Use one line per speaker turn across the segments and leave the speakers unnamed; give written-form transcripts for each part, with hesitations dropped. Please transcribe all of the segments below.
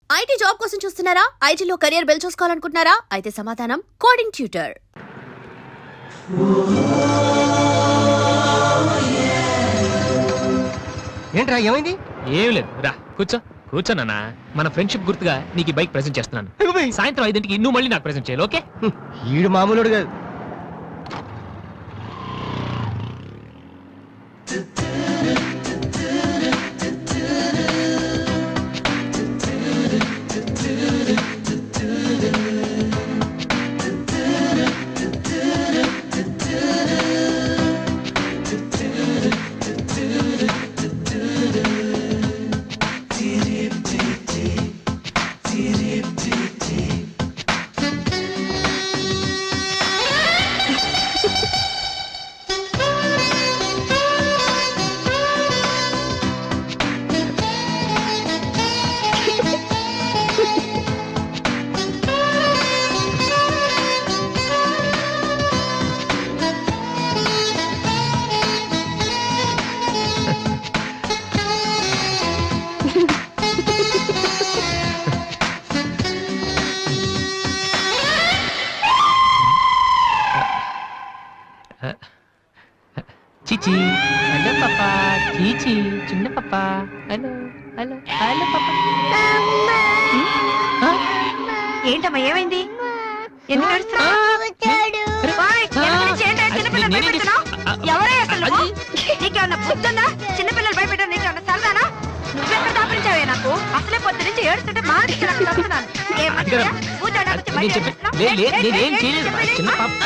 IT job కోసం చూస్తున్నారా? ఐటీలో కెరియర్ బిల్డ్ చూసుకోవాలనుకుంటున్నారా? అయితే సమాధానం కోడింగ్ ట్యూటర్.
ఏంట్రా ఏమైంది?
ఏం లేదు, రా కూర్చో. కూర్చోనా, మన ఫ్రెండ్షిప్ గుర్తుగా నీకు ఈ బైక్ ప్రెజెంట్ చేస్తున్నాను. సాయంత్రం 5ంటికి నువ్వు మళ్ళీ నాకు ప్రెజెంట్ చేయాలి, ఓకే?
ఈడు మామూలుడు కాదు.
చీచి, హలో పాపా. చీచి, చిన్న పాపా. హలో హలో హలో పాపా.
ఏంటమ్మా ఏమైంది? ఎందుకు ఏడుస్తున్నావ్? ఓయ్, ఎందుకు నుంచి ఏంటా చిన్నపిల్లలు భయపెడుతున్నావ్? ఎవరే అసలు నువ్వు? నీకేమన్నా బుద్ధుందా? చిన్నపిల్లలు భయపెట్టడం నీకేమన్నా సరదానా? నువ్వెక్కడ దాపరించావే నాకు? అసలే పొద్దు నుంచి ఏడుస్తుంటే మా నుంచి నాకు తప్పుతున్నాను. ఏమన్నా కూర్చోడానికి
నేను చెప్పి నేనేం చేయలేదు, చిన్న పాప.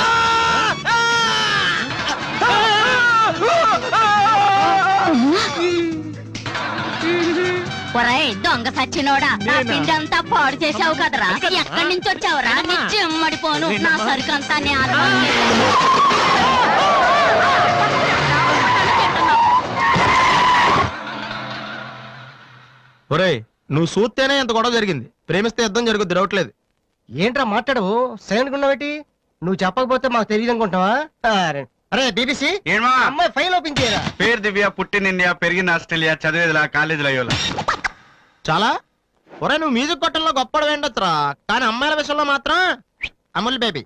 ఒరేయ్ దొంగ సచ్చినోడా, నా పిండి అంతా పాడు చేసావు కదరా. ఎక్కడి నుంచి వచ్చావురా? నీ చెమ్మడిపోను, నా సరుకంతా
ఒరేయ్, నువ్వు చూస్తేనే ఎంత గొడవ జరిగింది. ప్రేమిస్తే యుద్ధం జరుగుద్ది, డౌట్ లేదు.
ఏంట్రా మాట్లాడవు? సైలెంట్ ఉన్నావేటి? నువ్వు చెప్పకపోతే మాకు తెలియదు అనుకుంటావా? అరే బీబీసీ, అమ్మాయి ఫైల్ ఓపెన్ చేయరా.
పేరు దివ్య, పుట్టిన ఇండియా, పెరిగిన ఆస్ట్రేలియా, చదివేదిలా కాలేజీలో అయ్యోలా.
చాలా ఒరే, నువ్వు మ్యూజిక్ కొట్టంలో గొప్పడు వేండొచ్చురా, కానీ అమ్మాయిల విషయంలో మాత్రం అమూల్ బేబీ.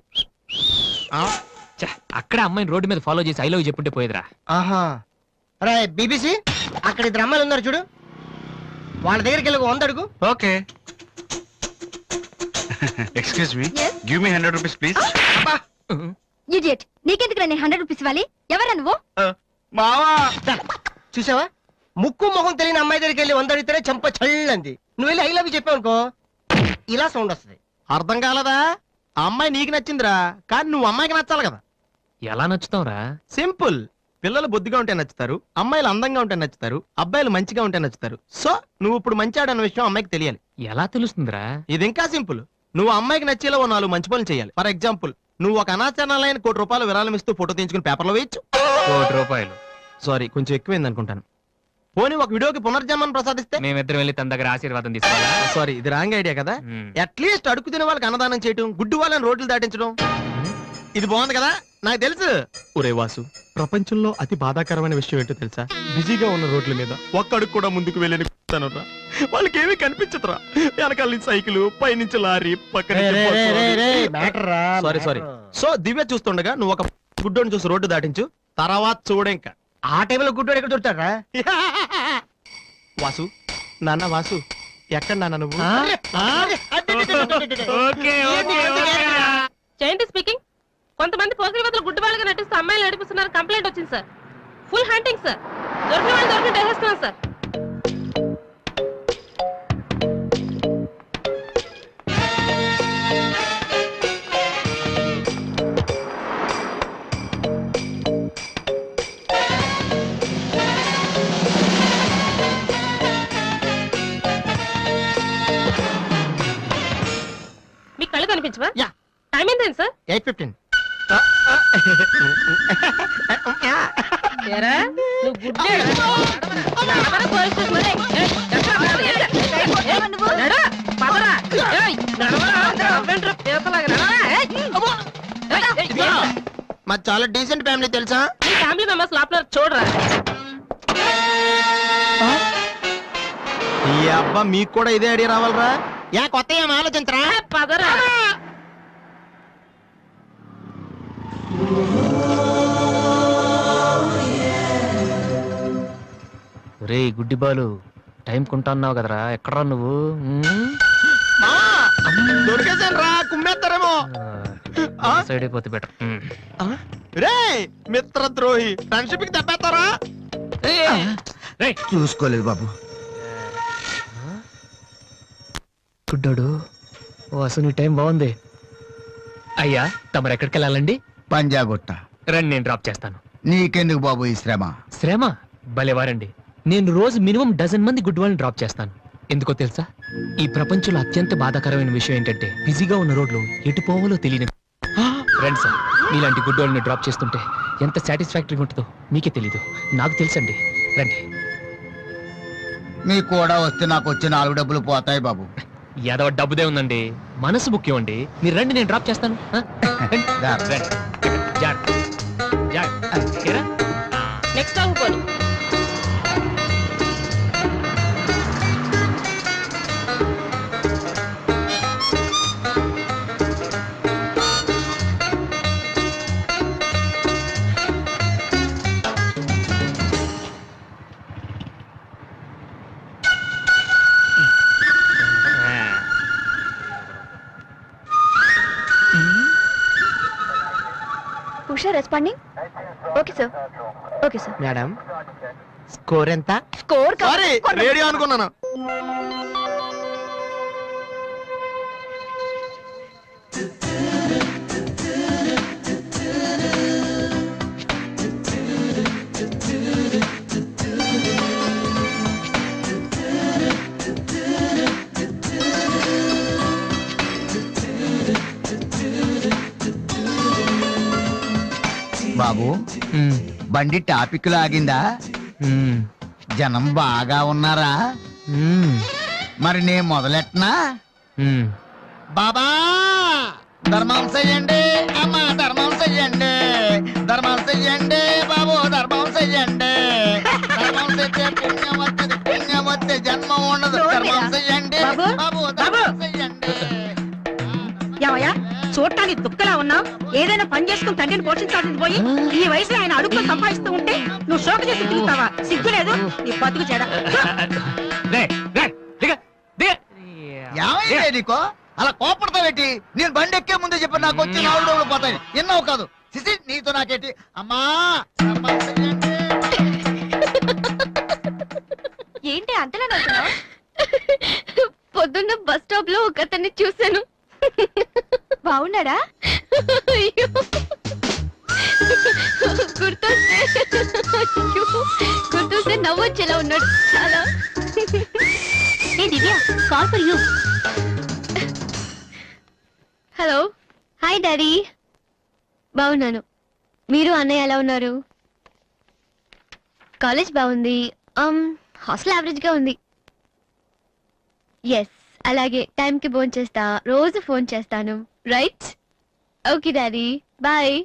అక్కడ అమ్మాయిని రోడ్డు మీద ఫాలో చేసి ఐ లవ్ చెప్పుంటే పోయేదిరా.
ఆహా. అరే బీబీసీ, అక్కడ ఇద్దరు అమ్మాయిలు ఉన్నారు చూడు, వాళ్ళ దగ్గరికి వెళ్ళి 100 అడుగు.
Okay. Excuse me, give me 100 rupees please.
Idiot, నీకెందుకు నేను 100 రూపీస్ ఇవ్వాలి? ఎవరా నువ్వు?
మావా,
చూసావా, ముక్కు మొహం తెలియని అమ్మాయి దగ్గరికి వెళ్ళి 100 అడిగితేనే చంప చల్లంది. నువ్వు వెళ్ళి ఐ లవ్ యూ చెప్పావు అనుకో, ఇలా సౌండ్ వస్తుంది.
అర్థం కాలదా? ఆ అమ్మాయి నీకు నచ్చిందిరా, కానీ నువ్వు అమ్మాయికి నచ్చాలి కదా.
ఎలా నచ్చుతావురా?
సింపుల్. పిల్లలు బొద్దుగా ఉంటే నచ్చుతారు, అమ్మాయిలు అందంగా ఉంటే నచ్చుతారు, అబ్బాయిలు మంచిగా ఉంటే నచ్చుతారు. సో నువ్వు ఇప్పుడు మంచివాడు అన్న విషయం అమ్మాయికి తెలియాలి.
ఎలా తెలుస్తుందిరా?
ఇది ఇంకా సింపుల్. నువ్వు అమ్మాయికి నచ్చేలా 4 మంచి పనులు చేయాలి. ఫర్ ఎగ్జాంపుల్, నువ్వు ఒక అనాచరణలైన ₹1,00,00,000 విరాళం ఇస్తూ ఫోటో తీయించుకుని పేపర్లో వేయచ్చు.
₹1,00,00,000?
సారీ, కొంచెం ఎక్కువైంది అనుకుంటాను. పోనీ ఒక వీడియోకి పునర్జన్మను ప్రసాదిస్తే?
మేమిద్దరం వెళ్ళి తన దగ్గర ఆశీర్వాదం తీసుకోవాలా?
సారీ, ఇది రాంగ్ ఐడియా కదా. అట్లీస్ట్ అడుగు తినే వాళ్ళకి అన్నదానం చేయటం, గుడ్డు వాళ్ళని రోడ్లు దాటించడం, ఇది బాగుంది కదా. నాకు తెలుసు. ఒరే వాసు, ప్రపంచంలో అతి బాధాకరమైన విషయం ఏంటో తెలుసా? బిజీగా ఉన్న రోడ్ల మీద ఒక్క అడుగు కూడా ముందుకు వెళ్ళని వాళ్ళకి ఏమీ కనిపించదురా. వెనకాల నుంచి సైకిల్, పైనుంచి లారీ, పక్కన సారీ. సో దివ్య చూస్తుండగా నువ్వు ఒక గుడ్డోని చూసి రోడ్డు దాటించు, తర్వాత చూడ. ఇంకా
ఆ టైంలో గుడ్డోడు ఎక్కడ దొరుకుతాడా?
వాసు, నాన్న వాసు, ఎక్కడ నాన్న నువ్వు?
జయంతి స్పీకింగ్. కొంతమంది పోకిరి వదలు గుడ్డు వాళ్ళగా నటిస్తూ అమ్మాయిలు నడిపిస్తున్నారు. కంప్లైంట్ వచ్చింది సార్. Full hunting sir. దొరికిన వాళ్ళు దొరికిన వేసేస్తున్నాం సార్. మీకు కళ్ళు కనిపించవా? టైం ఏంటండి సార్?
8:15.
నువ్వు గుడ్డేడా? పోలీస్
మా చాలా డీసెంట్ ఫ్యామిలీ తెలుసా?
మీ ఫ్యామిలీ మెంబర్స్ లోపల చూడరా.
ఈ అబ్బా మీకు కూడా ఇదే ఐడియా రావాలరా? యా కొత్త ఏం ఆలోచించరా
పదరా
రే గుడ్డి బాలు టైం కొంటా అన్నావు కదరా ఎక్కడరా నువ్వు
దొరికేసాను రా కుమ్మేస్తారేమో
సైడ్ అయిపోతే బెటర్
రే మిత్రద్రోహి ఫ్రెండ్షిప్ కి దెబ్బేస్తారా
చూసుకోలేదు బాబు.
గుడ్డోడు ఓ అసలు నీ టైం బాగుంది. అయ్యా తమరు ఎక్కడికి వెళ్ళాలండి?
పంజాగుట్ట.
రండి నేను డ్రాప్ చేస్తాను.
నీకెందుకు బాబు ఈ శ్రమ?
శ్రమ భలేవారండి. నేను రోజు మినిమం డజన్ మంది గుడ్ వాళ్ళని డ్రాప్ చేస్తాను. ఎందుకో తెలుసా? ఈ ప్రపంచంలో అత్యంత బాధాకరమైన విషయం ఏంటంటే బిజీగా ఉన్న రోడ్లు ఎటు పోవాలో తెలియని రండి సార్. మీలాంటి గుడ్ వాళ్ళని డ్రాప్ చేస్తుంటే ఎంత సాటిస్ఫాక్టరీగా ఉంటుందో మీకే తెలీదు, నాకు తెలుసండి. రండి.
మీకు కూడా వస్తే నాకు వచ్చే 4 డబ్బులు పోతాయి బాబు.
ఏదో డబ్బుదే ఉందండి, మనసు ముఖ్యం అండి. మీరు రండి నేను డ్రాప్ చేస్తాను. రండి. రండి. జాగ్రత్త. జాగ్రత్త. ఏరా?
నెక్స్ట్ స్టాప్ పోనీ.
Usha responding. Okay sir. Okay sir.
Madam score ఎంత?
స్కోర్
సారీ రేడియో అనుకున్నాను.
బాబు బండి టాపిక్ లాగిందా? జనం బాగా ఉన్నారా? మరి నేను మొదలెట్టనా? బాబా ధర్మం చెయ్యండి, అమ్మ ధర్మం చెయ్యండి, ధర్మం చెయ్యండి బాబు, ధర్మం చెయ్యండి. ధర్మం చేస్తే పుణ్యం వస్తుంది, పుణ్యం వస్తే జన్మ ఉండదు. ధర్మం చెయ్యండి బాబు, ధర్మం చెయ్యండి.
ఏమయ్యా చూడటానికి దుక్కలా ఉన్నావు. ఏదైనా పని చేసుకుని తండ్రిని పోషించాల్సింది పోయి ఈ వయసులో ఆయన అడుగులు సంపాదిస్తూ ఉంటే నువ్వు షోక చేసి తిరుగుతావా? సిగ్గు లేదు నీ బతుకు చెడ.
ఏమైంది నీకో అలా కోపడతావేటి? నేను బండి ఎక్కే ముందే చెప్పి నాకు వచ్చి 4 డబ్బులు పోతాయి. ఎన్నో కాదు సిసి, నీతో నాకేటి? అమ్మా ధర్మం చెయ్యండి.
ఏంటి అంతలా నవ్వుతున్నావ్? పొద్దున్న బస్ స్టాప్ లో ఒక అతన్ని చూశాను. బాగున్నాడా? అయ్యో. గుర్తొస్తే నవ్వొచ్చేలా ఉన్నాడు చాలా.
ఏ Divya, call for you.
Hello. Hi daddy. బాగున్నాను. మీరు అన్నయ్య ఎలా ఉన్నారు? కాలేజ్ బాగుంది. హాస్టల్ యావరేజ్ గా ఉంది. ఎస్ అలాగే టైంకి ఫోన్ చేస్తా, రోజు ఫోన్ చేస్తాను. రైట్? Okay daddy bye.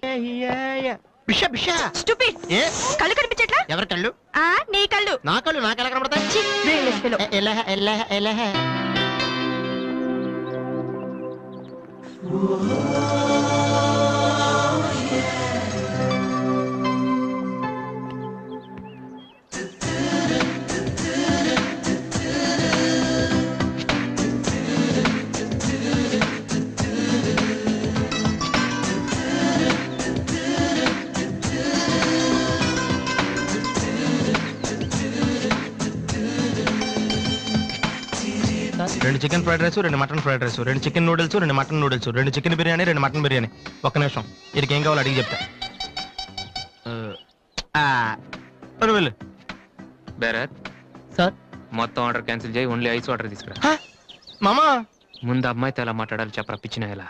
బిషా బిషా
స్టూపిడ్.
ఏ
కళ్ళు కనిపించట్లా?
ఎవరి కళ్ళు?
నీ కళ్ళు.
నా కళ్ళు నాకెలా కనబడతాయి? ఎలహ. రెండు chicken fried rice, 2 mutton fried rice, 2 chicken noodles, 2 mutton noodles, 2 chicken biryani, 2 mutton biryani. ఒక్క నిమిషం, వీరికి ఏం కావాలో అడిగి చెప్తా. వెళ్ళు.
బేరర్ సార్, మొత్తం ఆర్డర్ క్యాన్సిల్ చేయి, ఓన్లీ ఐస్ వాటర్ తీసుకురా.
మామా
ముందు అమ్మాయితో ఎలా మాట్లాడాలి చెప్పరా పిచ్చిన ఎలా.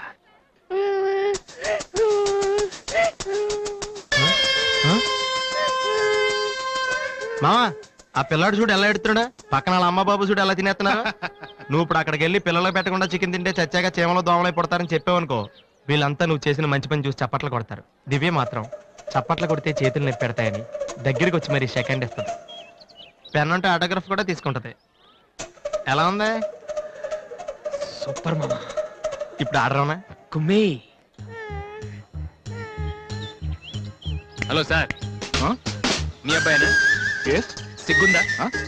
మామా ఆ పిల్లాడు చూడు ఎలా ఎడుతున్నాడా, పక్కన వాళ్ళ అమ్మ బాబు చూడు ఎలా తినేస్తున్నారు. నువ్వు ఇప్పుడు అక్కడికి వెళ్ళి పిల్లలకు పెట్టకుండా చికెన్ తింటే చచ్చాక చీమలో దోమలై పడతారని చెప్పావనుకో, వీళ్ళంతా నువ్వు చేసిన మంచి పని చూసి చప్పట్లు కొడతారు. దివ్య మాత్రం చప్పట్లు కొడితే చేతులు నొప్పి పెడతాయని దగ్గరికి వచ్చి మరి సెకండ్ ఇస్తుంది. పెన్ అంటే ఆటోగ్రాఫ్ కూడా తీసుకుంటది. ఎలా ఉంది?
సూపర్ మామా.
ఇప్పుడు ఆడరావునా?
కుమ్మే. హలో సార్, మీ అబ్బాయినా? సిగ్గుందా?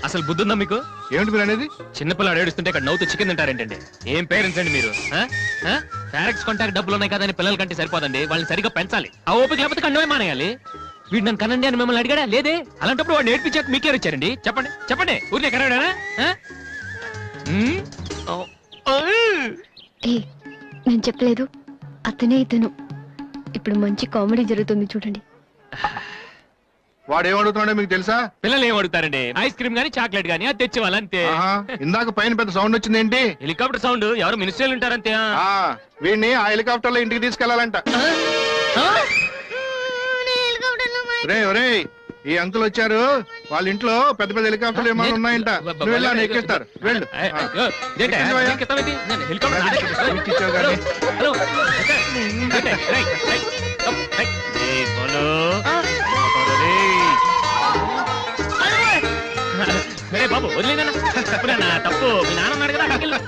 అసలు బుద్ధుందా మీకు?
ఏమిటి మీరు అనేది?
చిన్నపిల్లలు ఏడుస్తుంటే ఇక్కడ నవ్వుతూ చికెన్ తింటారేంటండి? ఏం పేరెంట్స్ అండి మీరు? ఫారెక్స్ కాంటాక్ట్ డబ్బులు ఉన్నాయి కదా అని పిల్లల కంటే సరిపోదండి, వాళ్ళని సరిగ్గా పెంచాలి. ఆ ఓపిక లేకపోతే కండమే మానేయాలి. వీడు నన్ను కనండి అని మిమ్మల్ని అడిగాడా? లేదే. అలాంటప్పుడు వాడు నేర్పించాక మీకే వచ్చారండి. చెప్పండి చెప్పండి, ఊరినే కనడానా?
ఏ నేను చెప్పలేదు, అతనే ఇతను. ఇప్పుడు మంచి కామెడీ జరుగుతుంది చూడండి.
వాడు ఏమడుగుతున్నాడో మీకు తెలుసా?
పిల్లలు ఏం అడుగుతారండి? ఐస్ క్రీమ్ గానీ చాక్లెట్ గానీ అది తెచ్చేవాళ్ళంతే.
ఆహా, ఇందాక పైన పెద్ద సౌండ్ వచ్చింది ఏంటి?
Helicopter sound. ఎవరు మినిస్టర్లు ఉంటారంతే.
వీడిని ఆ హెలికాప్టర్ లో ఇంటికి తీసుకెళ్లాలంట. ఒరే ఈ అంకుల్ వచ్చారు, వాళ్ళ ఇంట్లో పెద్ద పెద్ద హెలికాప్టర్లు ఏమైనా ఉన్నాయంట. నువ్వు వెళ్ళా, ఎక్కిస్తారు. వెళ్ళు. ఇచ్చావు కానీ.
బాబు వదిలేనా? తప్పు. మీ నాన్న ఉన్నాడు కదా, అక్కడికి వెళ్ళు.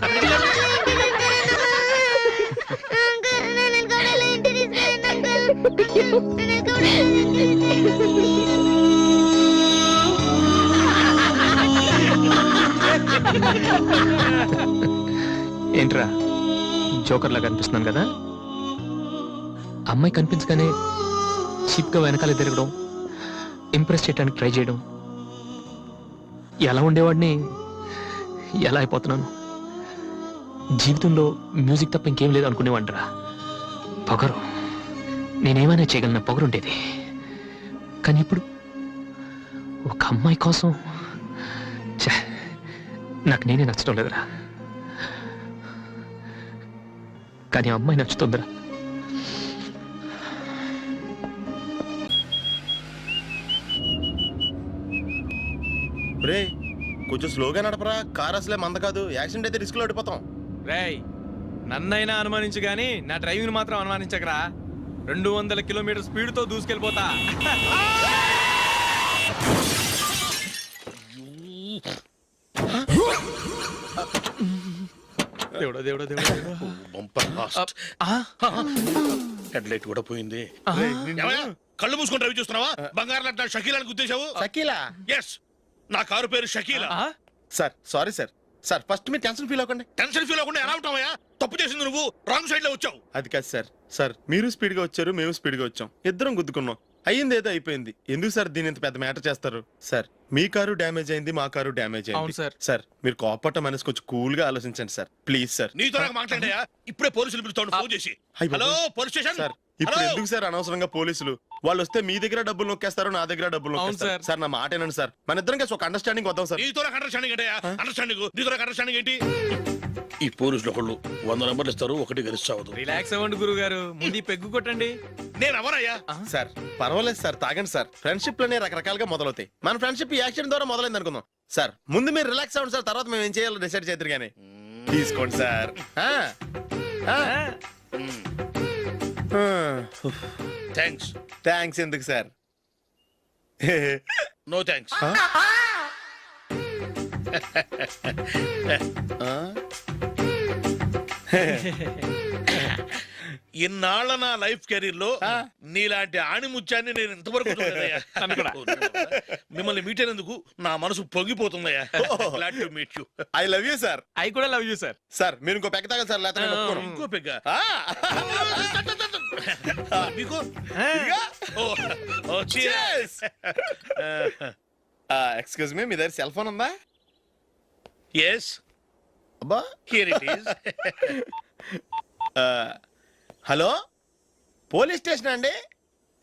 ఏంట్రా జోకర్ లాగా అనిపిస్తున్నాను కదా? అమ్మాయి కనిపించగానే చీప్ గా వెనకాల తిరగడం, ఇంప్రెస్ చేయడానికి ట్రై చేయడం, ఎలా ఉండేవాడిని ఎలా అయిపోతున్నాను. జీవితంలో మ్యూజిక్ తప్ప ఇంకేం లేదు అనుకునేవాడిరా. పొగరు, నేనేమైనా చేయగలన పొగరు ఉండేది. కానీ ఇప్పుడు ఒక అమ్మాయి కోసం నాకు నేనే నచ్చడం లేదురా. కానీ ఆ అమ్మాయి నచ్చుతుందిరా.
రే కొంచెం స్లోగా నడపరా, కార్ అసలే మంద కాదు. యాక్సిడెంట్ అయితే రిస్క్ లో ఓడిపోతాం.
రేయ్, నన్నైనా అనుమానించు గాని నా డ్రైవింగ్ మాత్రం అనుమానించకరా. 200 కిలోమీటర్ స్పీడ్ తో దూసుకెళ్ళిపోతా. దేవుడా దేవుడా దేవుడా.
హెడ్ లైట్ కూడా పోయింది.
కళ్ళు మూసుకొని రవి చూస్తున్నావా? బంగారం లాంటి షకీలాని గుద్దేశావు.
షకీలా?
ఎస్, నా కారు పేరు Shakeela.
Sir sorry sir. Sir first మీరు టెన్షన్ ఫీల్ అవ్వకండి.
టెన్షన్ ఫీల్ అవ్వకుండా ఎలా ఉంటావయ్యా? తప్పు చేసింది నువ్వు, రాంగ్ సైడ్ లో వచ్చావు.
అది కాదు సార్. సార్ మీరు స్పీడ్ గా వచ్చారు, మేము స్పీడ్ గా వచ్చాం, ఇద్దరం గుద్దుకున్నాం. అయ్యింది ఏదో అయిపోయింది. ఎందుకు సార్ దీని ఇంత పెద్ద మ్యాటర్ చేస్తారు? సార్ మీ కారు డ్యామేజ్ అయింది, మా కారు డ్యామేజ్ అయింది. సార్ మీరు కోపట్ట మనసు కొంచెం కూల్ గా ఆలోచించండి సార్, ప్లీజ్ సార్.
నీతో నాకు మాట్లాడాయా? ఇప్పుడే పోలీసులు పిలుస్తాను, ఫోన్ చేసి. Hello police station.
సార్ ఇప్పుడు ఎందుకు సార్ అనవసరంగా పోలీసులు? వాళ్ళు వస్తే మీ దగ్గర డబ్బులు నొక్కేస్తారు, నా దగ్గర డబ్బులు నొక్కేస్తారు. సార్ నా మాట ఏనండి సార్, మన ఇద్దరం కలిసి ఒక అండర్స్టాండింగ్ వద్దాం సార్.
నీతో నాకు అండర్స్టాండింగ్ ఏంటయ్యా? అండర్స్టాండింగ్ నీతో నాకు అండర్స్టాండింగ్ ఏంటి? ఈ పోలీసులు ఒకళ్ళు 100 నెంబర్లు ఇస్తారు, ఒకటి గెలుస్తావదు.
రిలాక్స్ అవ్వండి గురువు గారు, ముందు ఈ పెగ్గు కొట్టండి.
నేను ఎవరయ్యా?
సార్ పర్వాలేదు సార్, తాగండి సార్. ఫ్రెండ్షిప్ లోనే రకరకాలుగా మొదలవుతాయి. మన ఫ్రెండ్షిప్ ఈ యాక్సిడెంట్ ద్వారా మొదలైంది అనుకుందాం. సార్ ముందు మీరు రిలాక్స్ అవ్వండి సార్, తర్వాత మేము ఏం చేయాలో డిసైడ్ చేద్దరు కానీ. తీసుకోండి సార్.
థ్యాంక్స్.
థ్యాంక్స్ ఎందుకు సార్?
No thanks. ఇన్నాళ్ళ నా లైఫ్ కెరీర్ లో నీలాంటి ఆణిముత్యాన్ని నేను ఇంతవరకు చూడలేదయ్యా. మిమ్మల్ని మీట్ అయినందుకు నా మనసు పొంగిపోతుందయ్యా. Glad to meet you.
I love you sir.
I కూడా లవ్ యూ సార్.
సార్ మీరు ఇంకో పెక్క తాగండి సార్, లేకపోతే నేను ఒప్పుకోను.
ఇంకో పెగ్గ మీకు?
ఎక్స్క్యూజ్ మీ, మీ దగ్గర సెల్ ఫోన్ ఉందా?
ఎస్,
అబ్బా
here it is.
Hello police station అండి.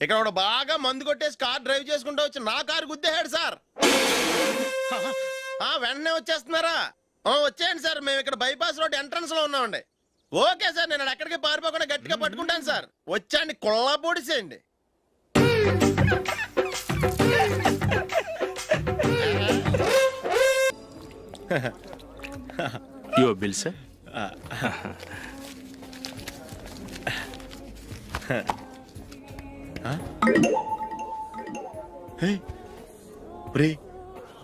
ఇక్కడ ఒకడు బాగా మందు కొట్టేసి కార్ డ్రైవ్ చేసుకుంటూ వచ్చి నా కారు గుద్దేశాడు సార్. వెంటనే వచ్చేస్తున్నారా? వచ్చేయండి సార్, మేము ఇక్కడ బైపాస్ రోడ్ ఎంట్రన్స్ లో ఉన్నామండి. ఓకే సార్, నేను ఎక్కడికి పారిపోకుండా గట్టిగా పట్టుకుంటాను సార్. వచ్చాండి, కుళ్ళ పొడిసేయండి.
Your bill sir.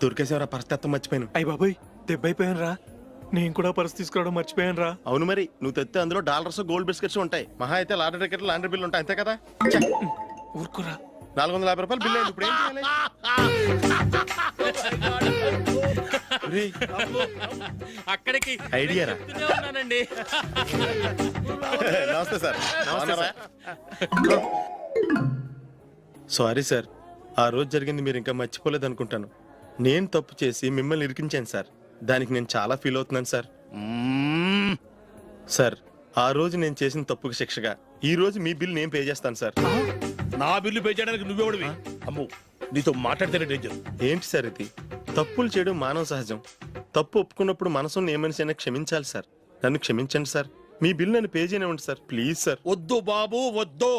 దొరికేసేవరా, పరిస్థితి మర్చిపోయాను.
అయ్య బాబోయ్, దెబ్బైపోయాను రా. నేను కూడా పర్స్ తీసుకురావడం మర్చిపోయాను రా.
అవును మరి నువ్వు తెస్తే అందులో డాలర్స్ గోల్డ్ బిస్కెట్స్ ఉంటాయి. మహా అయితే లాటరీ టికెట్ లాండ్రీ బిల్లు ఉంటాయి, అంతే కదా.
ఊరుకురా.
450 రూపాయలు బిల్లు అయింది. ఇప్పుడు ఏం చేయాలి? ఒరేయ్,
అక్కడికి
ఐడియా రా.
ఉన్నానండి.
నమస్తే సార్. సారీ సార్, ఆ రోజు జరిగింది మీరు ఇంకా మర్చిపోలేదు అనుకుంటాను. నేను తప్పు చేసి మిమ్మల్ని ఇరికించాను సార్. దానికి నేను చాలా ఫీల్ అవుతున్నాను సార్. సార్, ఆ రోజు నేను చేసిన తప్పుకి శిక్షగా ఈ రోజు మీ బిల్ నేను పే చేస్తాను సార్.
నా బిల్లు పే చేయడానికి నువ్వెవడివి? అమ్మో, నీతో మాట్లాడితేనే డేంజర్.
ఏంటి సార్ ఇది? తప్పులు చేయడం మానవ సహజం. తప్పు ఒప్పుకున్నప్పుడు మనసుని ఏ మనిషి అయినా క్షమించాలి సార్. నన్ను క్షమించండి సార్. మీ బిల్ నన్ను పే చేయనివ్వండి సార్, ప్లీజ్ సార్.
వద్దు బాబు వద్దు.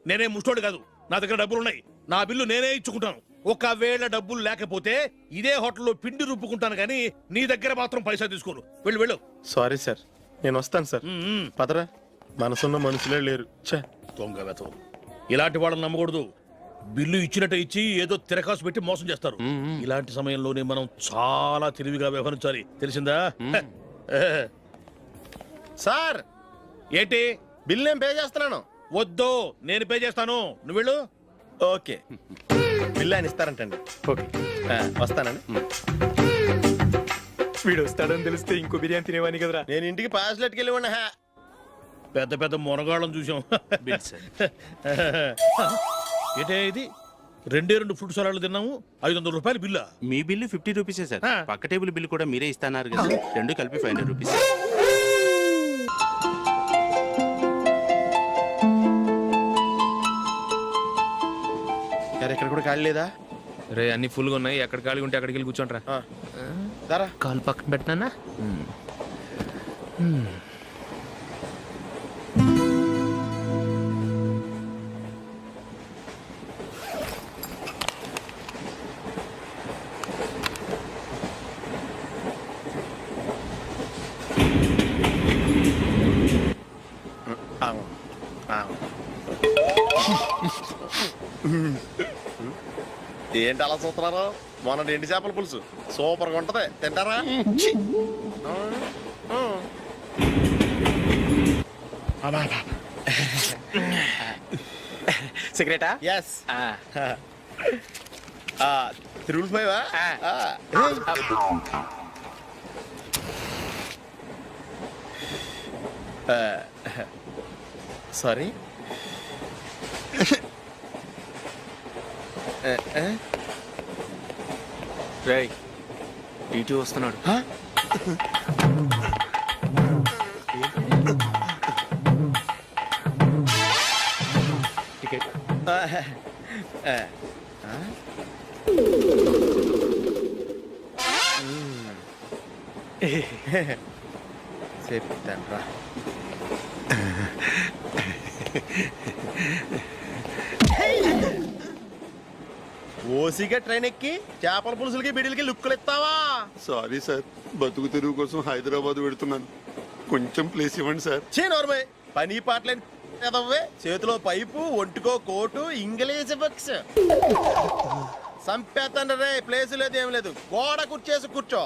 నేనే ముష్టోడు కాదు, నా దగ్గర డబ్బులు ఉన్నాయి. నా బిల్లు నేనే ఇచ్చుకుంటాను. ఒకవేళ డబ్బులు లేకపోతే ఇదే హోటల్లో పిండి రుబ్బుకుంటాను, కానీ నీ దగ్గర మాత్రం పైసా తీసుకోను. వెళ్ళు వెళ్ళు.
సారీ సార్, నేను వస్తాను సార్. పదరా, మనసున్న మనుషులే లేరు. ఛే,
దొంగ వెతవు. ఇలాంటి వాళ్ళని నమ్మకూడదు. బిల్లు ఇచ్చినట్టు ఇచ్చి ఏదో తిరకాసు పెట్టి మోసం చేస్తారు. ఇలాంటి సమయంలోనే మనం చాలా తెలివిగా వ్యవహరించాలి, తెలిసిందా?
సార్
ఏంటి?
బిల్ నేను పే చేస్తున్నాను.
వద్దు, నేను పే చేస్తాను, నువ్వు వెళ్ళు.
ఓకే, బిల్ ఆయన ఇస్తారంటండి.
ఓకే,
వస్తానండి.
వీడు వస్తాడని తెలిస్తే ఇంకో బిర్యానీ తినేవాని కదరా.
నేను ఇంటికి పాస్లెట్కి వెళ్ళి ఉన్నా.
పెద్ద పెద్ద మునగాళ్ళం చూసాం. ఏంటే ఇది? 2 ఫ్రూట్ సలాడ్లు తిన్నాము, 500 రూపాయలు బిల్లా?
మీ బిల్లు 50 రూపీసే సార్. పక్క టేబుల్ బిల్లు కూడా మీరే ఇస్తాన్నారు కదా, రెండు కలిపి 500 రూపీస్.
ఇక్కడ కూడా ఖాళీ లేదా?
రే, అన్ని ఫుల్ గా ఉన్నాయి. ఎక్కడ ఖాళీ ఉంటే అక్కడికి వెళ్ళి కూర్చోండి రా.
దారా,
కాలు పక్కన పెట్టినా.
ఏంటి అలా చూస్తున్నారు? మొన్న ఎండి చేపల పులుసు సూపర్ గా ఉంటది, తింటారా?
సిగరెటా?
ఎస్. తిరుగులు పోయావా? సారీ.
రేయ్, టీటీ వస్తున్నాడు.
టికెట్.
చెప్తాను రా. ఓసిగా ట్రైన్ ఎక్కి చేపల పులుసులకి బిడిలకి లుక్కులు ఇస్తావా?
సారీ సార్, బతుకు తెరువు కోసం హైదరాబాద్ పెడుతున్నాను, కొంచెం ప్లేస్ ఇవ్వండి సార్.
నోర్మే, పని పాటలేని ఎదవ్వే. చేతిలో పైపు, ఒంటికో కోటు, ఇంగ్లీష్ బుక్స్. సంపేతండ్రి రే, ప్లేస్ లేదు ఏం లేదు, గోడ కుర్చేసి కూర్చో.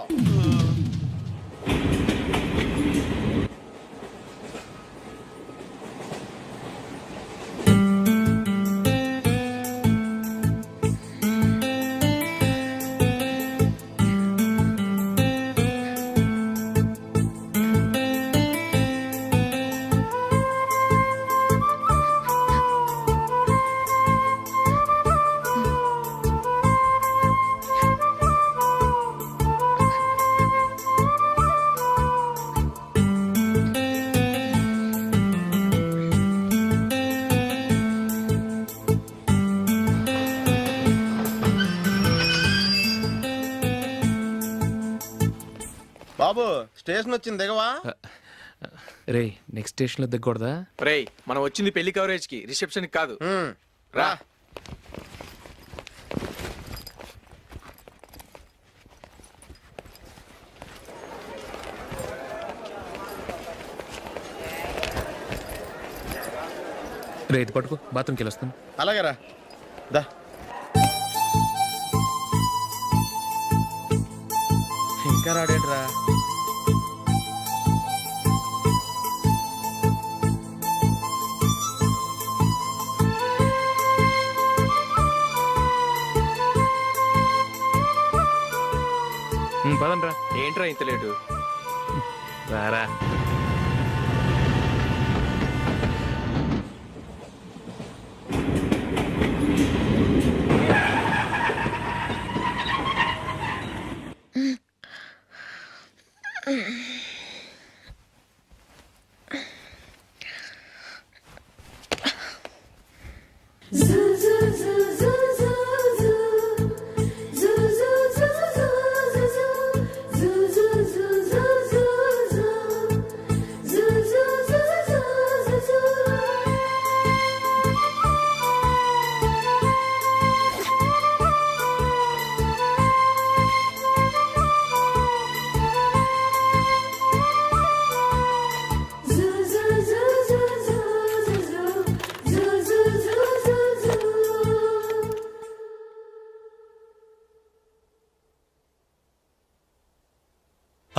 బాబు, స్టేషన్ వచ్చింది, దిగవా?
రే, నెక్స్ట్ స్టేషన్ లో దిగకూడదా?
రేయ్, మనం వచ్చింది పెళ్లి కవరేజ్ కి, రిసెప్షన్ కాదు. రా.
రే, ఇది పట్టుకో, బాత్రూమ్కి వెళ్ళి వస్తాను.
అలాగే రా. దా. ఇంకా రాడేంట్రా?
ఏంట్రా ఇంత లేటు రారా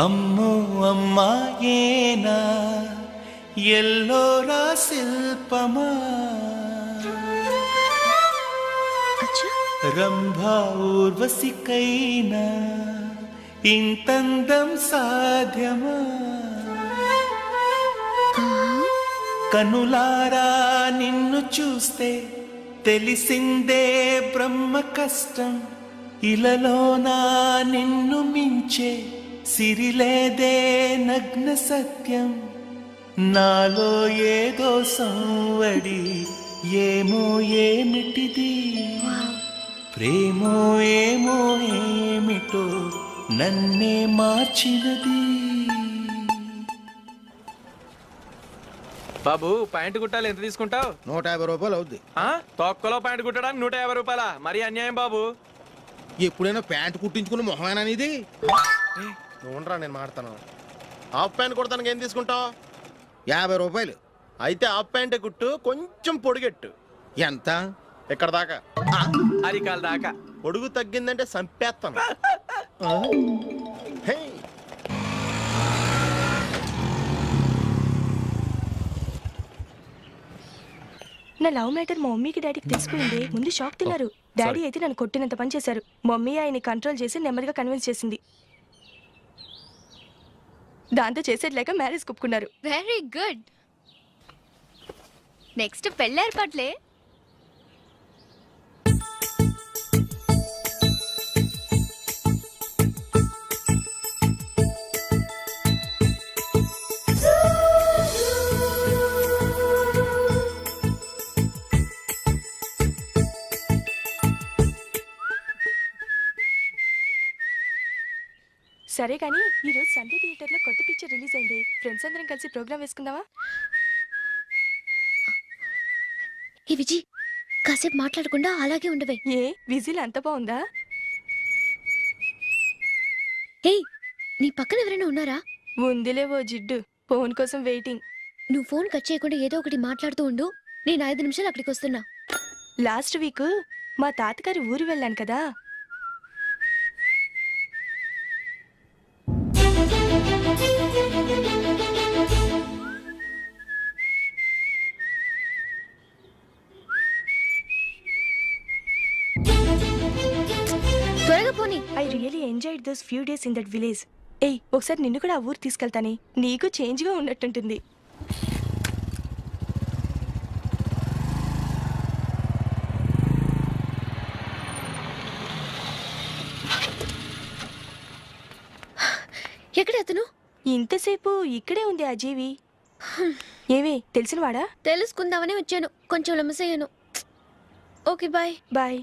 అమ్మో అమ్మాయేనా ఎల్లోరా శిల్పమా రంభా ఊర్వశికైనా ఇంతందం సాధ్యమా కనులారా నిన్ను చూస్తే తెలిసిందే బ్రహ్మ కష్టం ఇలలోనా నిన్ను మించే సిరిలేదే నగ్న సత్యం నాలో ఏదో సంవడి ఏమో ఏమిటిది ప్రేమో ఏమో ఏమిటో నన్నే మార్చినది.
బాబు ప్యాంటు కుట్టాలి ఎంత తీసుకుంటావు?
150 రూపాయలు అవుద్ది.
తొక్కలో ప్యాంటు కుట్టడానికి 150 రూపాయల? మరి అన్యాయం బాబు.
ఎప్పుడైనా ప్యాంటు కుట్టించుకున్న మొహమేనా ఇది?
ఉండరా నేను మాడతాను. హాఫ్ ప్యాంట్ కుడతానికి ఏం తీసుకుంటావు?
50 రూపాయలు.
అయితే హాఫ్ ప్యాంటే కుట్టు, కొంచెం పొడిగెట్టు.
ఎంత?
ఇక్కడ దాకా,
అరికాల దాకా.
పొడుగు తగ్గిందంటే సంపేస్తాను.
నా లవ్ మ్యాటర్ మా మమ్మీకి డాడీకి తెలిసిపోయింది. ముందు షాక్ తిన్నారు. డాడీ అయితే నన్ను కొట్టినంత పని చేశారు. మమ్మీ ఆయన్ని కంట్రోల్ చేసి నెమ్మదిగా కన్విన్స్ చేసింది. దాంతో చేసేట్లేక మ్యారేజ్ ఒప్పుకున్నారు.
Very good. నెక్స్ట్ పెళ్లి ఏర్పాట్లే.
సరే కానీ ఈ రోజు సండే థియేటర్ లో కొత్త పిక్చర్ రిలీజ్ అయింది. ఫ్రెండ్స్ అందరం కలిసి ప్రోగ్రామ్ వేసుకుందామా?
ఈ విజి కాసేపు మాట్లాడకుండా అలాగే ఉండవే.
ఏ విజిల్ అంత బాగుందా?
ఏయ్, నీ పక్కన ఎవరైనా ఉన్నారా?
ఉందిలే ఓ జిడ్డు. ఫోన్ కోసం వెయిటింగ్.
నువ్వు ఫోన్ కట్ చేయకుండా ఏదో ఒకటి మాట్లాడుతూ ఉండు. నేను 5 నిమిషాలు అక్కడికి వస్తున్నా.
లాస్ట్ వీక్ మా తాతగారి ఊరు వెళ్ళాను కదా.
త్వరగా పోనీ.
I really enjoyed those few days in that village. ఏయ్, ఒకసారి నిన్ను కూడా ఆ ఊరు తీసుకెళ్తానే. నీకు చేంజ్ గా ఉన్నట్టుంటుంది.
ఎక్కడ అతను?
ఇంతసేపు ఇక్కడే ఉంది ఆ జీవి. ఏవి తెలిసినవాడా?
తెలుసుకుందామని వచ్చాను. కొంచెం లమసయ్యాను. Okay bye.
బాయ్.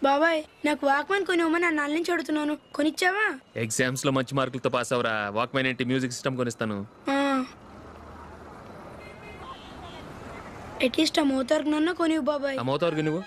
బాబాయ్, నాకు వాక్మెన్ కొనివ్వమని నా నాన్న నుంచి అడుగుతున్నాను. కొనిచ్చావా?
ఎగ్జామ్స్ లో మంచి మార్కులతో పాస్ అవరా. వాక్మెన్ ఏంటి, మ్యూజిక్ సిస్టమ్ కొనిస్తాను.
అట్లీస్ట్ ఆ మోతార్కు నన్న కొనివ్వు బాబాయ్.
ఆ మోతార్కు నువ్వు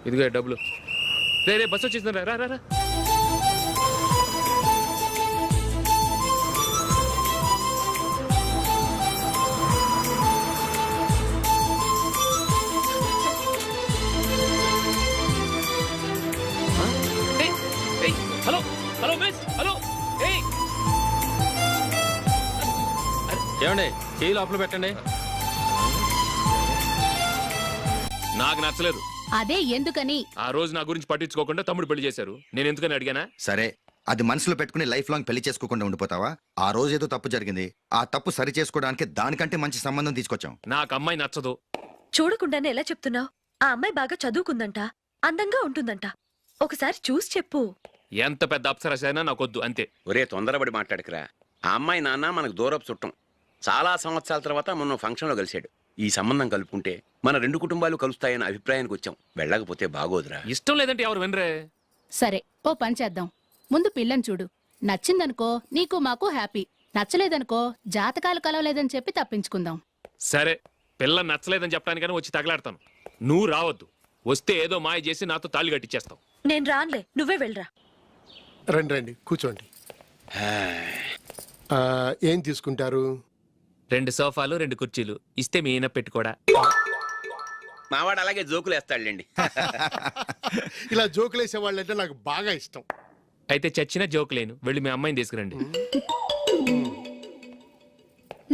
ఇదిగో డబ్బులు. రే రే బస్ వచ్చేసింది. రా రా రా. ఏమండి చేయి లోపల పెట్టండి. నాకు నచ్చలేదు.
అదే ఎందుకని?
ఆ రోజు నా గురించి పట్టించుకోకుండా తమ్ముడు పెళ్లి చేశారు. నేను ఎందుకని అడిగానా?
సరే, అది మనసులో పెట్టుకుని లైఫ్ లాంగ్ పెళ్లి చేసుకోకుండా ఉండిపోతావా? ఆ రోజు ఏదో తప్పు జరిగింది, ఆ తప్పు సరి చేసుకోవడానికి దానికంటే మంచి సంబంధం తీసుకొచ్చాం.
నాకు అమ్మాయి నచ్చదు.
చూడకుండానే ఎలా చెప్తున్నావు? ఆ అమ్మాయి బాగా చదువుకుందంట, అందంగా ఉంటుందంట. ఒకసారి చూసి చెప్పు.
ఎంత పెద్ద అప్సరస అయినా నాకొద్దు, అంతే.
ఒరే తొందరపడి మాట్లాడకురా. ఆ అమ్మాయి నాన్న మనకు దూరపు చుట్టం. చాలా సంవత్సరాల తర్వాత మొన్న ఫంక్షన్లో కలిశాడు. ఈ సంబంధం కలుపుకుంటే మన 2 కుటుంబాలు కలుస్తాయన్న అభిప్రాయానికి వచ్చాం. వెళ్ళకపోతే బాగోదురా.
ఇష్టం లేదంటే ఎవరు వినరే.
సరే, ఓ పని చేద్దాం. ముందు పిల్లని చూడు. నచ్చిందనుకో నీకు మాకు హ్యాపీ. నచ్చలేదనుకో జాతకాలు కలవలేదని చెప్పి తప్పించుకుందాం.
సరే, పిల్ల నచ్చలేదని చెప్పడానికైనా వచ్చి తగలాడతాను. నువ్వు రావద్దు. వస్తే ఏదో మాయ చేసి నాతో తాళి కట్టించేస్తావు.
నేను రానులే, నువ్వే వెళ్ళరా.
రండి రండి, కూర్చోండి. ఏం తీసుకుంటారు?
2 సోఫాలు 2 కుర్చీలు ఇస్తే మీ ఈయన పెట్టుకోడా.
మావాడు అలాగే జోకులు వేస్తాడులేండి.
ఇలా జోకులేసే వాళ్ళంటే నాకు బాగా ఇష్టం.
అయితే చచ్చిన జోక్ లేను. వెళ్ళి మీ అమ్మాయిని తీసుకురండి.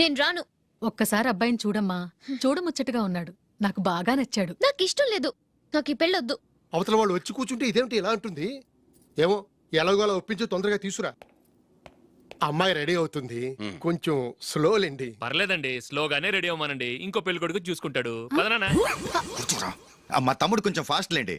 నేను రాను.
ఒక్కసారి అబ్బాయిని చూడమ్మా. చూడముచ్చటగా ఉన్నాడు. నాకు బాగా నచ్చాడు.
నాకు ఇష్టం లేదు. నాకు ఈ పెళ్ళొద్దు.
అవతల వాళ్ళు వచ్చి కూర్చుంటే ఇదేమిటి ఇలా ఉంటుంది? ఏమో, ఎలాగోలా ఒప్పించి తొందరగా తీసురా. అమ్మాయి రెడీ అవుతుంది, కొంచెం స్లోలేండి.
పర్లేదండి, స్లోగానే రెడీ అవ్వమానండి. ఇంకో పెళ్లి కొడుకు చూసుకుంటాడు. పదనా.
మా తమ్ముడు కొంచెం ఫాస్ట్ లేండి.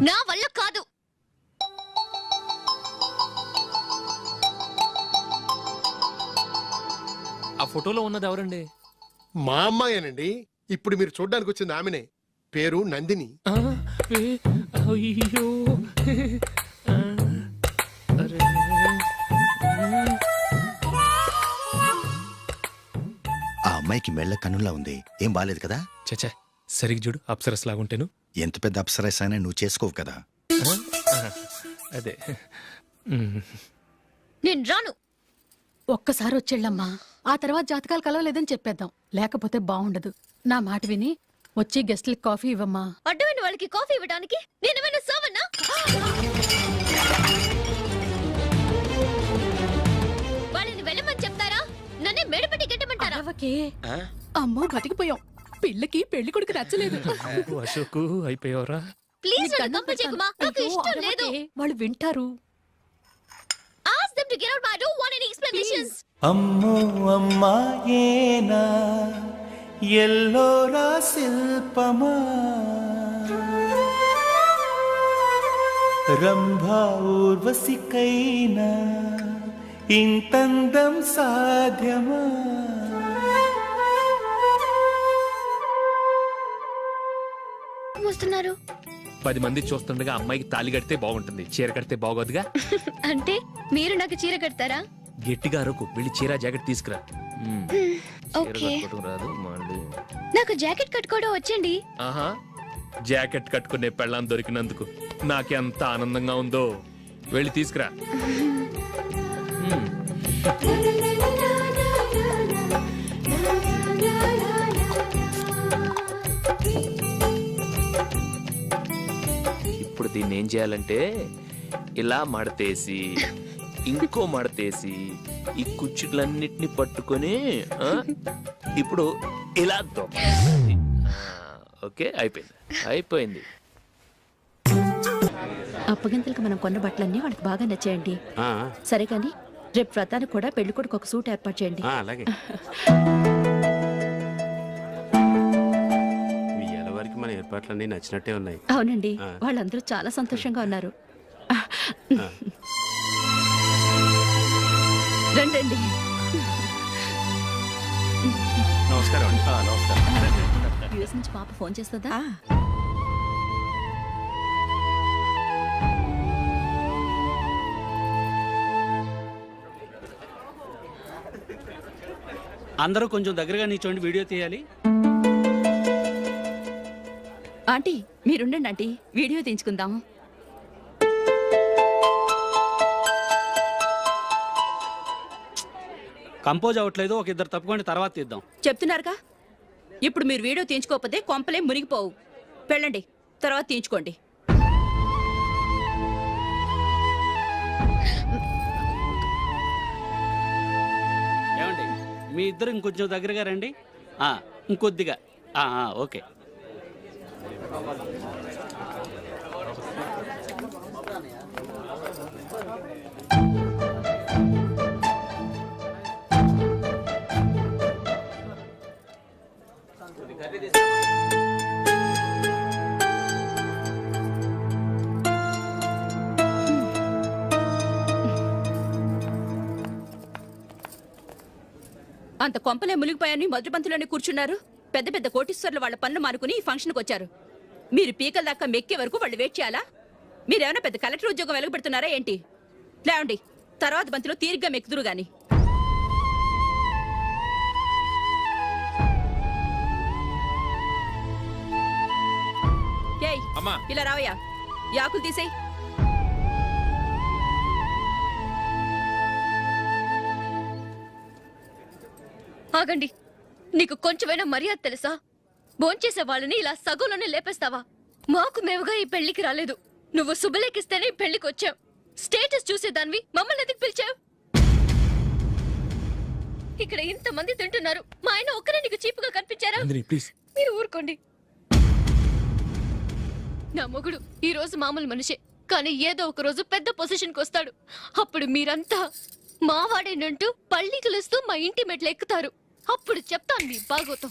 నా వల్ల కాదు.
ఆ ఫోటోలో ఉన్నది ఎవరండి?
మా అమ్మాయేనండి. ఇప్పుడు మీరు చూడ్డానికి వచ్చింది ఆమెనే. పేరు నందిని.
అయ్యో,
ఆ అమ్మాయికి మెళ్ళ కన్నులా ఉంది. ఏం బాలేదు కదా?
చచ్చా, సరిగ్గా చూడు. అప్సరస్ లాగుంటేను.
ఎంత పెద్ద అప్సరస్ అయినా నువ్వు చేసుకోవు కదా.
అదే.
నేను రాను.
ఒక్కసారి వచ్చేళ్ళమ్మా. ఆ తర్వాత జాతకాలు కలవలేదని చెప్పేద్దాం. లేకపోతే బాగుండదు. నా మాట విని వచ్చి గెస్ట్లకి కాఫీ ఇవ్వమ్మా.
అడ్డమైన వాళ్ళకి కాఫీ ఇవ్వడానికి నేనేమైనా సోవన్నా? వాళ్ళని వెళ్ళమని చెప్తారా? నన్నే మేడపట్టి గెట్టమంటారా?
అమ్మో, బతికిపోయాం. పిల్లకి పెళ్లి కొడుకు నచ్చలేదు.
అశోక్ అయిపోయావరా?
ప్లీజ్ నన్ను కంపెల్ చేయకుమా. నాకు ఇష్టం లేదు.
వాళ్ళు వింటారు.
Ask them to get out. I don't want any explanations.
అమ్మో అమ్మాయేనా ఎల్లోరా శిల్పమా రంభా ఊర్వశికైనా ఇంతందం సాధ్యమా?
వస్తున్నారు.
10 మంది చూస్తుండగా అమ్మాయికి తాళి కడితే బాగుంటుంది. చీర కడితే బాగోదుగా.
అంటే మీరు నాకు చీర కడతారా?
గట్టిగా అరకు. వెళ్ళి చీర జాకెట్ తీసుకురా.
ఓకే.
రాదు మళ్ళీ.
నాకు జాకెట్ కట్టుకోవడం వచ్చండి.
ఆహా, జాకెట్ కట్టుకునే పెళ్ళాం దొరికినందుకు నాకెంత ఆనందంగా ఉందో. వెళ్ళి తీసుకురా. ఇప్పుడు దీన్ని ఏం చేయాలంటే ఇలా మడతేసి ఇంకో మడతేసి ఈ కుచ్చులన్నిటిని పట్టుకొని ఇప్పుడు ఇలా దొక్కాలి. ఓకే, అయిపోయింది.
అప్పగింతలకు మనం కొన్న బట్టలన్నీ వాళ్ళకి బాగా నచ్చాయండి. సరే కానీ రేపు వ్రతానికి కూడా పెళ్లి కొడుకు ఒక సూట్ ఏర్పాటు చేయండి.
అలాగే. మీ ఎలవరికి మన ఏర్పాట్లన్నీ నచ్చినట్టే ఉన్నాయి.
అవునండి, వాళ్ళందరూ చాలా సంతోషంగా ఉన్నారు. రండి.
నమస్కారం.
యూఎస్ నుంచి పాప ఫోన్ చేస్తుందా?
అందరూ కొంచెం దగ్గరగా నిల్చోండి, వీడియో తీయాలి.
ఆంటీ మీరుండండి ఆంటీ, వీడియో తీయించుకుందాం.
కంపోజ్ అవ్వట్లేదు, ఒక ఇద్దరు తప్పుకోండి, తర్వాత తీద్దాం.
చెప్తున్నారుగా, ఇప్పుడు మీరు వీడియో తీయించుకోకపోతే కొంపలే మునిగిపోవు. వెళ్ళండి, తర్వాత తీయించుకోండి.
ఏమండి, మీ ఇద్దరు ఇంకొంచెం దగ్గరగా రండి. ఇంకొద్దిగా. ఓకే.
అంత కొంపలే మునిగిపోయాని మొదటి పంతులోనే కూర్చున్నారు. పెద్ద పెద్ద కోటీశ్వర్లు వాళ్ళ పనులు మానుకుని ఈ ఫంక్షన్కి వచ్చారు. మీరు పీకల దాకా మెక్కే వరకు వాళ్ళు వెయిట్ చేయాలా? మీరేమైనా పెద్ద కలెక్టర్ ఉద్యోగం వెలగబెడుతున్నారా ఏంటి? లేవండి, తర్వాత బంతిలో తీరిగ్గా మెక్కుదురు గాని. ఏయ్, ఇలా రావయ్యా, యాకులు తీసేయ్.
ఆగండి, నీకు కొంచెమైనా మర్యాద తెలుసా? భోంచేసే వాళ్ళని ఇలా సగంలోనే లేపేస్తావా? మాకు మేముగా ఈ పెళ్లికి రాలేదు. నువ్వు శుభలేఖిస్తేనే ఈ పెళ్లికి వచ్చావు. స్టేటస్ చూసేదానివి మమ్మల్ని ఎందుకు పిలిచావు? ఇక్కడ ఇంతమంది తింటున్నారు, మా ఆయన ఒక్కరే నీకు చీపుగా కనిపించారా? మీరు ఊరుకోండి. నా మొగుడు ఈ రోజు మామూలు మనిషే, కానీ ఏదో ఒక రోజు పెద్ద పొజిషన్కి వస్తాడు. అప్పుడు మీరంతా మావాడేనంటూ పళ్ళికలుస్తూ మా ఇంటి మెట్లు ఎక్కుతారు. అప్పుడు చెప్తాను మీ బాగోతం.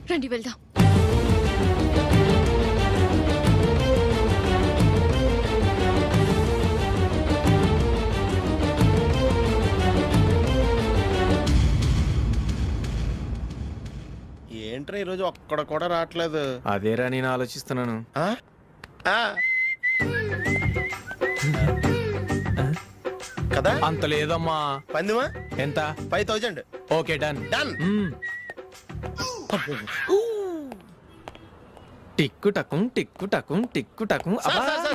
రండి వెళ్దాం.
ఏంట్రా ఈరోజు ఒక్కడ కూడా రావట్లేదు?
అదేరా నేను ఆలోచిస్తున్నాను.
కదా
అంత లేదమ్మా.
పందిమా
ఎంత?
5000.
Okay, done.
డన్.
టిక్కు టకుం టిక్కు టకుం టిక్కు టకుం.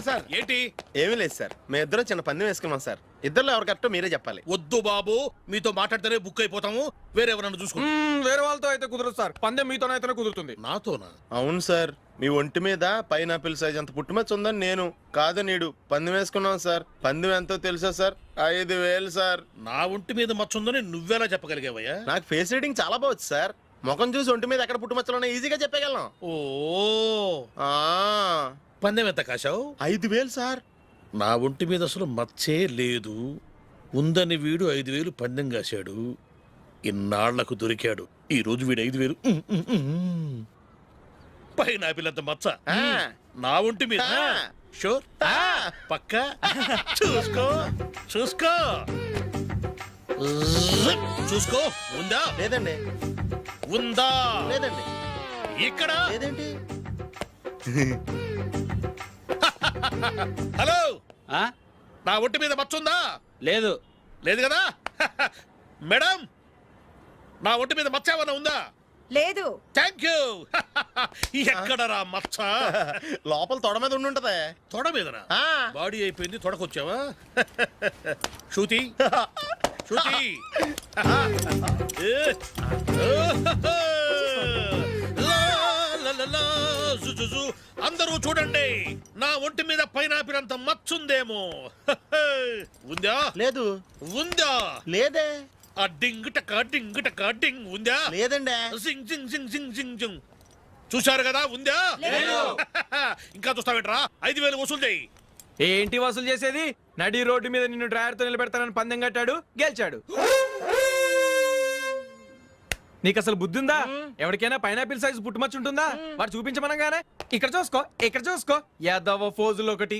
సార్ ఏంటి? ఏమీ లేదు సార్, మేము ఇద్దరు చిన్న పందెం వేసుకున్నాం సార్. ఇద్దరులో ఎవరు కరెక్టో మీరే చెప్పాలి.
వద్దు బాబు, మీతో మాట్లాడితేనే బుక్ అయిపోతాము. వేరే ఎవరన్నా చూసుకుంటాం.
వేరే వాళ్ళతో అయితే కుదరదు సార్, పందెం మీతోనైతేనే కుదురుతుంది.
నాతోనా?
అవును సార్, మీ ఒంటి మీద పైనాపిల్ సైజ్ అంత పుట్టుమచ్చ ఉందని నేను కాదు నీడు పందెం వేసుకున్నాం సార్. పందెం ఎంతో తెలుసా సార్? 5000 సార్.
నా ఒంటి మీద మచ్చ ఉందని నువ్వెలా చెప్పగలిగావయ్యా?
నాకు ఫేస్ రీడింగ్ చాలా బాగుంది సార్. ముఖం చూసి ఒంటి మీద ఎక్కడ పుట్టుమచ్చలో ఈజీగా చెప్పగలం.
ఓ, పందెం ఎంత కాశావు?
5000 సార్.
నా ఒంటి మీద అసలు మచ్చే లేదు. ఉందని వీడు 5000 పందెం కాశాడు. ఇన్నాళ్లకు దొరికాడు. ఈ రోజు వీడు 5000. పైన పిల్లంత మచ్చ నా ఒంటి మీద. షూర్? పక్క చూసుకో చూసుకో చూసుకో. ఉందా?
లేదండి.
ఉందా?
లేదండి.
ఇక్కడ
లేదేంటి?
హలో, నా ఒంటి మీద మచ్చ ఉందా?
లేదు.
లేదు కదా? మేడం, నా ఒంటి మీద మచ్చ ఏమన్నా ఉందా?
లేదు.
Thank you. ఎక్కడరా మచ్చ?
లోపల తొడ మీద ఉండుంటదే.
తొడ మీదనా? బాడీ అయిపోయింది, తొడకొచ్చావా? శృతి శృతి, అందరూ చూడండి, నా ఒంటి మీద పైనాపిల్ అంత మచ్చుందేమో. ఉందా?
లేదు.
ఉందా?
లేదే.
ఆ డింగ్ టక డింగ్ టక డింగ్ ఉందా?
లేదండి.
జింగ్ జింగ్ జింగ్ జింగ్ జింగ్ జింగ్. చూశారు కదా? ఉందా? ఇంకా చూస్తావేంట్రా? 5000 వసూలు చేయి.
ఏంటి వసూలు చేసేది? నడి రోడ్డు మీద నిన్ను డ్రైవర్తో నిలబెడతానని పందెం కట్టాడు, గెలిచాడు. నీకు అసలు బుద్ధి ఉందా? ఎవరికైనా పైనాపిల్ సైజ్ పుట్టుమచ్చ ఉంటుందా? వాడు చూపించమనగానే ఇక్కడ చూసుకో ఇక్కడ చూసుకో యాదవ ఫోజులు ఒకటి.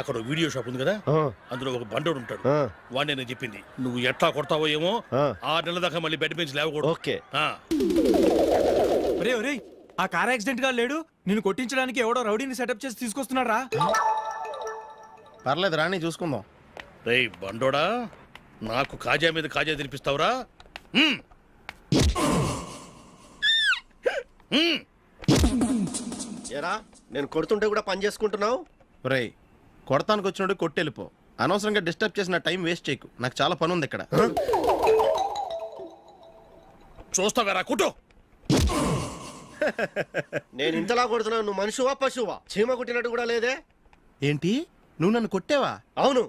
అక్కడ వీడియో షాప్ ఉంది కదా, అందులో ఒక బండోడు ఉంటాడు. వాడిని నేను చెప్పింది నువ్వు ఎట్లా కొడతావో ఏమో. 6 నెలల దాకా మళ్ళీ బెడ్ బెంచ్ లేవకూడదు.
ఓకే.
ఒరేయ్, ఆ కార్ యాక్సిడెంట్ గా లేడు, నిన్ను కొట్టించడానికి ఎవడో రౌడీని సెటప్ చేసి తీసుకొస్తున్నాడు రా.
పర్లేదు రాని చూసుకుందాం.
రేయ్ బండోడా, నాకు కాజా మీద కాజా తినిపిస్తావురా?
ఎరా నేను కొడుతుంటే కూడా పని చేసుకుంటున్నావు.
రేయ్ కొడతానికి వచ్చినోడు కొట్టెళ్ళిపో. అనవసరంగా డిస్టర్బ్ చేసిన టైం వేస్ట్ చేయకు. నాకు చాలా పని ఉంది ఇక్కడ.
చూస్తావేరా కుట్టు.
నేను ఇంతలా కొడుతున్నావు, నువ్వు మనిషివా పశువా? చీమ కుట్టినట్టు కూడా లేదే.
ఏంటి నువ్వు నన్ను కొట్టావా?
అవును.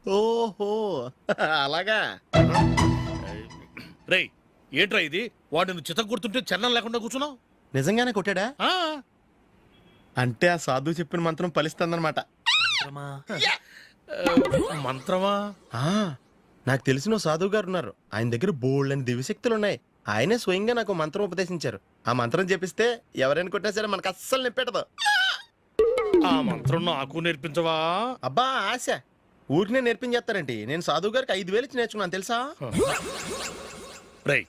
ఓహో అలాగా.
రేయ్ ఏంట్రా ఇది? వాడిని చిత్త గుర్తుంటే చలనం లేకుండా కూర్చున్నావు.
నిజంగానే కొట్టాడా? అంటే ఆ సాధువు చెప్పిన మంత్రం ఫలిస్తుందన్నమాట.
మంత్రమా?
నాకు తెలిసిన ఓ సాధువు గారు ఉన్నారు. ఆయన దగ్గర బోల్డ్ అని దివ్యశక్తులు ఉన్నాయి. ఆయనే స్వయంగా నాకు మంత్రం ఉపదేశించారు. ఆ మంత్రం చెప్పిస్తే ఎవరైనా కొట్టినా సరే మనకు అస్సలు నిప్పెట్టదు.
ఆ మంత్రం నాకు నేర్పించవా?
అబ్బా ఆశ ఊరినే నేర్పించేస్తారండి. నేను సాధువు గారికి 5,000 ఇచ్చి నేర్చుకున్నాను తెలుసా?
రేయ్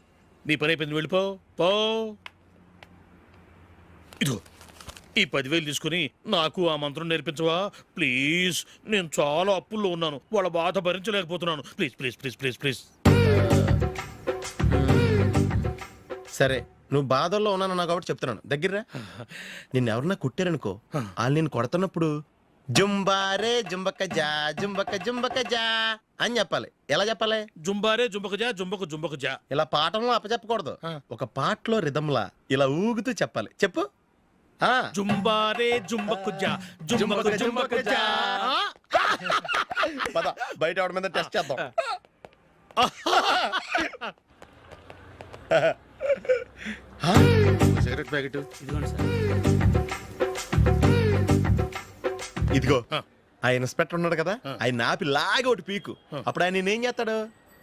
నీ పని అయిపోయింది, వెళ్ళిపో పో. ఇదిగో ఈ 10,000 తీసుకుని నాకు ఆ మంత్రం నేర్పించవా ప్లీజ్? నేను చాలా అప్పుల్లో ఉన్నాను, వాళ్ళ బాధ భరించలేకపోతున్నాను. Please please please please please.
సరే నువ్వు బాధల్లో ఉన్నాను నాకు కాబట్టి చెప్తున్నాను. దగ్గర నిన్ను ఎవరన్నా కుట్టారనుకో, వాళ్ళు నేను కొడుతున్నప్పుడు జుంబారే జుంబక జా జుంబక జుంబక జా అని చెప్పాలి. ఎలా చెప్పాలి?
జుంబారే జుంబక జా జుంబకు జుంబకు జా.
ఇలా పాఠంలో అప్పచెప్పకూడదు. ఒక పాటలో రిధంలా ఇలా ఊగుతూ చెప్పాలి. చెప్పు.
జుంబారే జుంబకు జా జుంబకు జుంబకు జా.
పద బయట ఎవరి మీద టెస్ట్ చేద్దాం.
సిగరెట్ ప్యాకెట్
ఇదిగో. ఆ ఇన్స్పెక్టర్ ఉన్నాడు కదా, ఆయన నాపి లాగే ఒకటి పీకు. అప్పుడు ఆయన నేనేం చేస్తాడు?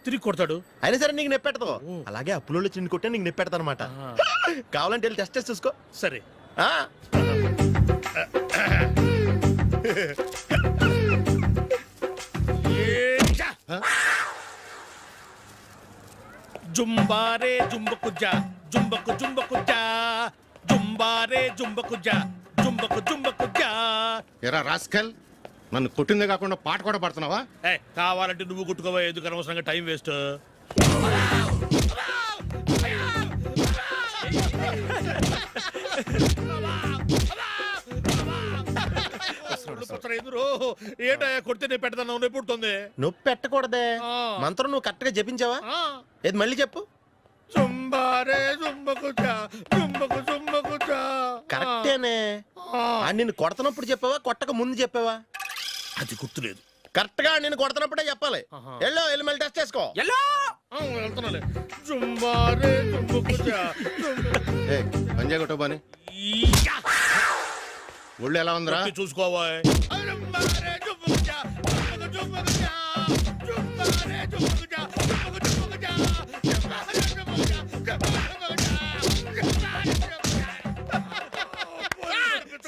తిరిగి కొడతాడు.
అయినా సరే నీకు నెప్పెడతావు. అలాగే అప్పులో చిన్న కొట్టే నీకు నెప్పెడతా అనమాట. కావాలంటే వెళ్ళి టెస్ట్ చేసి చూసుకో.
సరే. జుంబారే జుంబకు జా జుంబకు జుంబకు జా జుంబారే జుంబకు జా జుంబకు జుంబకు జా.
ఎరా రాస్కల్, నన్ను కొట్టిందే కాకుండా పాట కూడా పడుతున్నావా?
కావాలంటే నువ్వు కొట్టుకోవా, ఎందుకు అనవసరంగా టైం వేస్ట్. ఏంటా కొడితే నేను పెడతాను, నొప్పి పుడుతుంది.
నొప్పి పెట్టకూడదే. మంత్రం నువ్వు కరెక్ట్ గా జపించావా? ఏది మళ్ళీ చెప్పు.
జుంబారే జుంబకు జా జుంబకు జుంబకు జా.
కరెక్టేనే. నిన్ను కొడుతున్నప్పుడు చెప్పావా కొట్టక ముందు చెప్పావా?
అది గుర్తులేదు.
కరెక్ట్ గా నేను కొడుతున్నప్పుడే చెప్పాలి. వెళ్ళి మళ్ళీ టెస్ట్ చేసుకో.
వెళ్తున్నాలే. జుంబారే జుంబకు జా.
పంజా కొట్టబాని ఒళ్ళు ఎలా ఉందిరా
చూసుకోవా.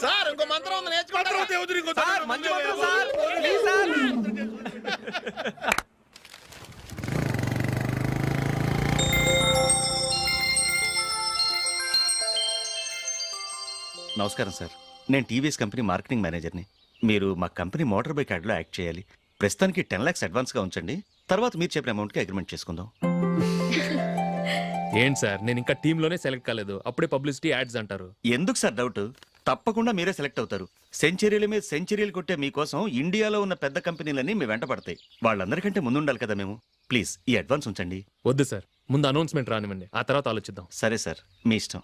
సార్ ఇంకో మంత్రం ఉంది, నేర్చుకుంటారా?
నమస్కారం సార్, నేను టీవీఎస్ కంపెనీ మార్కెటింగ్ మేనేజర్ని. మీరు మా కంపెనీ మోటార్ బైక్ యాడ్లో యాక్ట్ చేయాలి. ప్రస్తుతానికి 10 lakhs అడ్వాన్స్గా ఉంచండి, తర్వాత మీరు చెప్పిన అమౌంట్కి అగ్రిమెంట్ చేసుకుందాం.
ఏంటి సార్, నేను ఇంకా టీంలోనే సెలెక్ట్ కాలేదు, అప్పుడే పబ్లిసిటీ యాడ్స్ అంటారు.
ఎందుకు సార్ డౌట్? తప్పకుండా మీరే సెలెక్ట్ అవుతారు. సెంచరీల మీద సెంచరీలు కొట్టే మీకోసం ఇండియాలో ఉన్న పెద్ద కంపెనీలన్నీ మీ వెంట పడతాయి. వాళ్ళందరికంటే ముందుండాలి కదా మేము. ప్లీజ్ ఈ అడ్వాన్స్ ఉంచండి.
వద్దు సార్, ముందు అనౌన్స్మెంట్ రానివ్వండి, ఆ తర్వాత ఆలోచిద్దాం.
సరే సార్, మీ ఇష్టం.